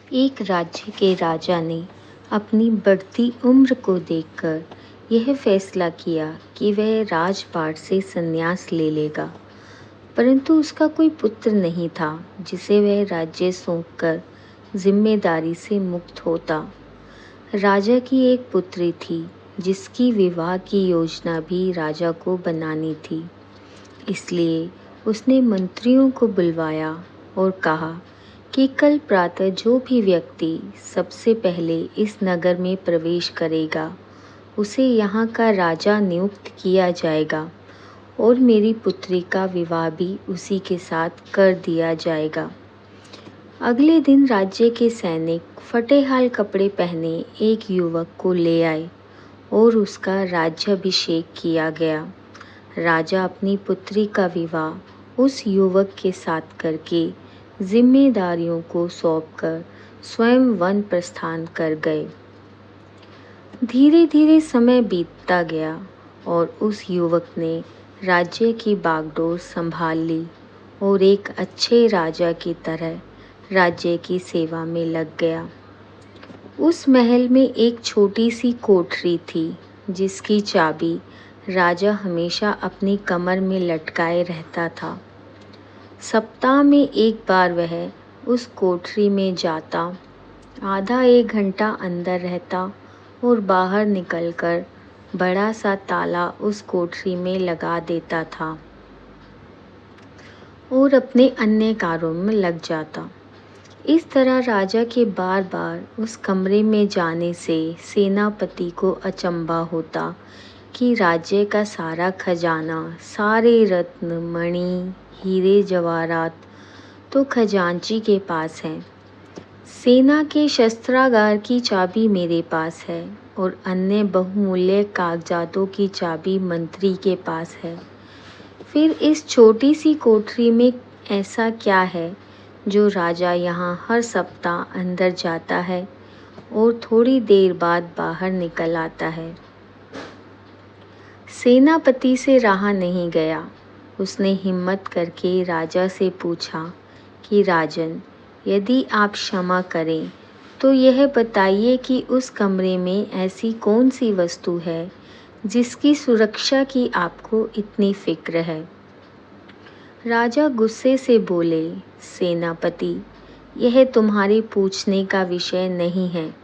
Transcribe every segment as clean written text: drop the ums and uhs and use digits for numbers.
एक राज्य के राजा ने अपनी बढ़ती उम्र को देखकर यह फैसला किया कि वह राजपाट से संन्यास ले लेगा, परंतु उसका कोई पुत्र नहीं था जिसे वह राज्य सौंपकर जिम्मेदारी से मुक्त होता। राजा की एक पुत्री थी जिसकी विवाह की योजना भी राजा को बनानी थी। इसलिए उसने मंत्रियों को बुलवाया और कहा कि कल प्रातः जो भी व्यक्ति सबसे पहले इस नगर में प्रवेश करेगा उसे यहाँ का राजा नियुक्त किया जाएगा और मेरी पुत्री का विवाह भी उसी के साथ कर दिया जाएगा। अगले दिन राज्य के सैनिक फटेहाल कपड़े पहने एक युवक को ले आए और उसका राज्याभिषेक किया गया। राजा अपनी पुत्री का विवाह उस युवक के साथ करके जिम्मेदारियों को सौंपकर स्वयं वन प्रस्थान कर गए। धीरे धीरे समय बीतता गया और उस युवक ने राज्य की बागडोर संभाल ली और एक अच्छे राजा की तरह राज्य की सेवा में लग गया। उस महल में एक छोटी सी कोठरी थी जिसकी चाबी राजा हमेशा अपनी कमर में लटकाए रहता था। सप्ताह में एक बार वह उस कोठरी में जाता, आधा एक घंटा अंदर रहता और बाहर निकलकर बड़ा सा ताला उस कोठरी में लगा देता था और अपने अन्य कार्यों में लग जाता। इस तरह राजा के बार बार उस कमरे में जाने से सेनापति को अचंभा होता कि राज्य का सारा खजाना, सारे रत्न, मणि, हीरे जवाहरात तो खजांची के पास हैं। सेना के शस्त्रागार की चाबी मेरे पास है और अन्य बहुमूल्य कागजातों की चाबी मंत्री के पास है। फिर इस छोटी सी कोठरी में ऐसा क्या है जो राजा यहाँ हर सप्ताह अंदर जाता है और थोड़ी देर बाद बाहर निकल आता है? सेनापति से रहा नहीं गया। उसने हिम्मत करके राजा से पूछा कि राजन, यदि आप क्षमा करें तो यह बताइए कि उस कमरे में ऐसी कौन सी वस्तु है जिसकी सुरक्षा की आपको इतनी फिक्र है? राजा गुस्से से बोले, सेनापति, यह तुम्हारे पूछने का विषय नहीं है।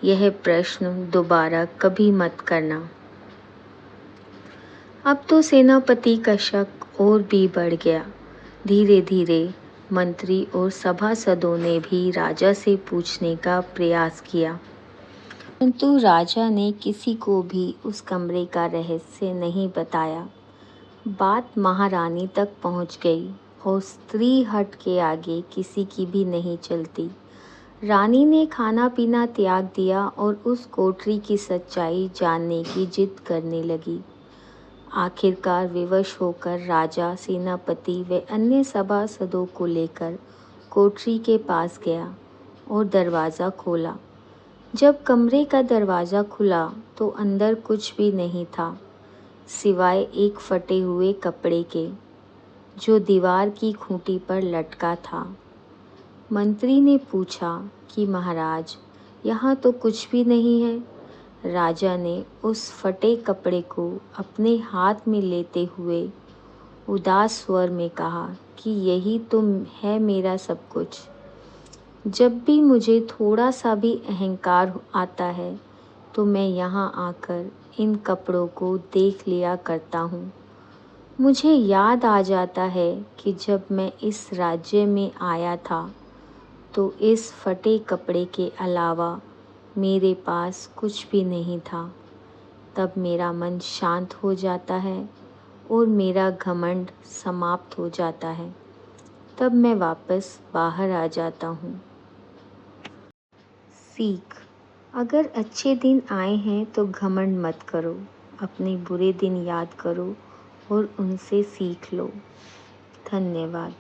यह प्रश्न दोबारा कभी मत करना। अब तो सेनापति का शक और भी बढ़ गया। धीरे धीरे मंत्री और सभासदों ने भी राजा से पूछने का प्रयास किया, परंतु राजा ने किसी को भी उस कमरे का रहस्य नहीं बताया। बात महारानी तक पहुंच गई और स्त्री हट के आगे किसी की भी नहीं चलती। रानी ने खाना पीना त्याग दिया और उस कोठरी की सच्चाई जानने की जिद करने लगी। आखिरकार विवश होकर राजा, सेनापति व अन्य सभासदों को लेकर कोठरी के पास गया और दरवाज़ा खोला। जब कमरे का दरवाज़ा खुला तो अंदर कुछ भी नहीं था सिवाय एक फटे हुए कपड़े के जो दीवार की खूंटी पर लटका था। मंत्री ने पूछा कि महाराज, यहाँ तो कुछ भी नहीं है। राजा ने उस फटे कपड़े को अपने हाथ में लेते हुए उदास स्वर में कहा कि यही तो है मेरा सब कुछ। जब भी मुझे थोड़ा सा भी अहंकार आता है तो मैं यहाँ आकर इन कपड़ों को देख लिया करता हूँ। मुझे याद आ जाता है कि जब मैं इस राज्य में आया था तो इस फटे कपड़े के अलावा मेरे पास कुछ भी नहीं था। तब मेरा मन शांत हो जाता है और मेरा घमंड समाप्त हो जाता है। तब मैं वापस बाहर आ जाता हूँ। सीख: अगर अच्छे दिन आए हैं तो घमंड मत करो, अपने बुरे दिन याद करो और उनसे सीख लो। धन्यवाद।